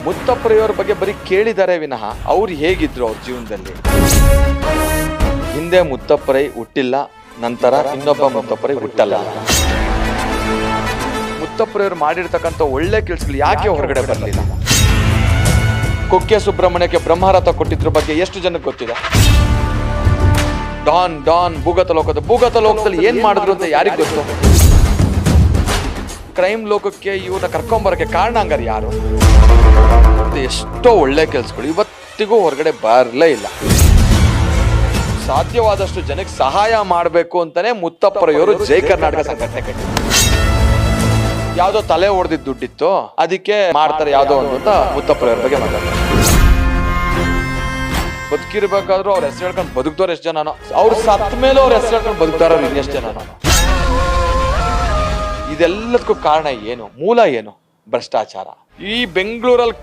ಮುತ್ತಪ್ಪರೆಯವರ ಬಗ್ಗೆ ಬರೀ ಕೇಳಿದ್ದಾರೆ ವಿನಃ ಅವ್ರು ಹೇಗಿದ್ರು ಅವ್ರ ಜೀವನದಲ್ಲಿ. ಹಿಂದೆ ಮುತ್ತಪ್ಪರೈ ಹುಟ್ಟಿಲ್ಲ, ನಂತರ ಇನ್ನೊಬ್ಬ ಮುತ್ತಪ್ಪರೈ ಹುಟ್ಟಲ್ಲ. ಮುತ್ತಪ್ಪರೆಯವರು ಮಾಡಿರ್ತಕ್ಕಂಥ ಒಳ್ಳೆ ಕೆಲಸಗಳು ಯಾಕೆ ಹೊರಗಡೆ ಬರಲಿಲ್ಲ? ಕುಕ್ಕೆ ಸುಬ್ರಹ್ಮಣ್ಯಕ್ಕೆ ಬ್ರಹ್ಮರಥ ಕೊಟ್ಟಿದ್ರ ಬಗ್ಗೆ ಎಷ್ಟು ಜನಕ್ಕೆ ಗೊತ್ತಿದೆ? ಡಾನ್ ಡಾನ್ ಭೂಗತ ಲೋಕದಲ್ಲಿ ಏನ್ ಮಾಡಿದ್ರು ಅಂತ ಯಾರಿಗ್ ಗೊತ್ತು? ಕ್ರೈಮ್ ಲೋಕಕ್ಕೆ ಇವ್ರನ್ನ ಕರ್ಕೊಂಬರಕ್ಕೆ ಕಾರಣ ಹಂಗಾರೆ ಯಾರು? ಎಷ್ಟೋ ಒಳ್ಳೆ ಕೆಲ್ಸಗಳು ಇವತ್ತಿಗೂ ಹೊರಗಡೆ ಬರಲೇ ಇಲ್ಲ. ಸಾಧ್ಯವಾದಷ್ಟು ಜನಕ್ಕೆ ಸಹಾಯ ಮಾಡಬೇಕು ಅಂತಾನೆ ಮುತ್ತಪ್ಪರೆಯವರು ಜೈ ಕರ್ನಾಟಕ ಸಂಘಟನೆ ಕಟ್ಟಿದ್ರು. ಯಾವ್ದೋ ತಲೆ ಹೊಡೆದಿದ್ದು ದುಡ್ಡಿತ್ತು, ಅದಕ್ಕೆ ಮಾಡ್ತಾರೆ ಯಾವ್ದೋ ಒಂದು ಅಂತ ಮುತ್ತಪ್ಪರೆಯವ್ರ ಬಗ್ಗೆ ಮಾತಾಡ್ತಾರೆ. ಬದುಕಿರ್ಬೇಕಾದ್ರೂ ಅವ್ರ ಹೆಸರು ಹೇಳ್ಕೊಂಡು ಬದುಕ್ದವ್ರು ಎಷ್ಟು ಜನನೋ, ಅವ್ರು ಸತ್ತ ಮೇಲೆ ಅವ್ರ ಹೆಸರು ಹೇಳ್ಕೊಂಡು ಬದುಕ್ತಾರ ಇನ್ನೆಷ್ಟು ಜನನೋ. ಇದೆಲ್ಲದಕ್ಕೂ ಕಾರಣ ಏನು? ಮೂಲ ಏನು? ಭ್ರಷ್ಟಾಚಾರ. ಈ ಬೆಂಗಳೂರಲ್ಲಿ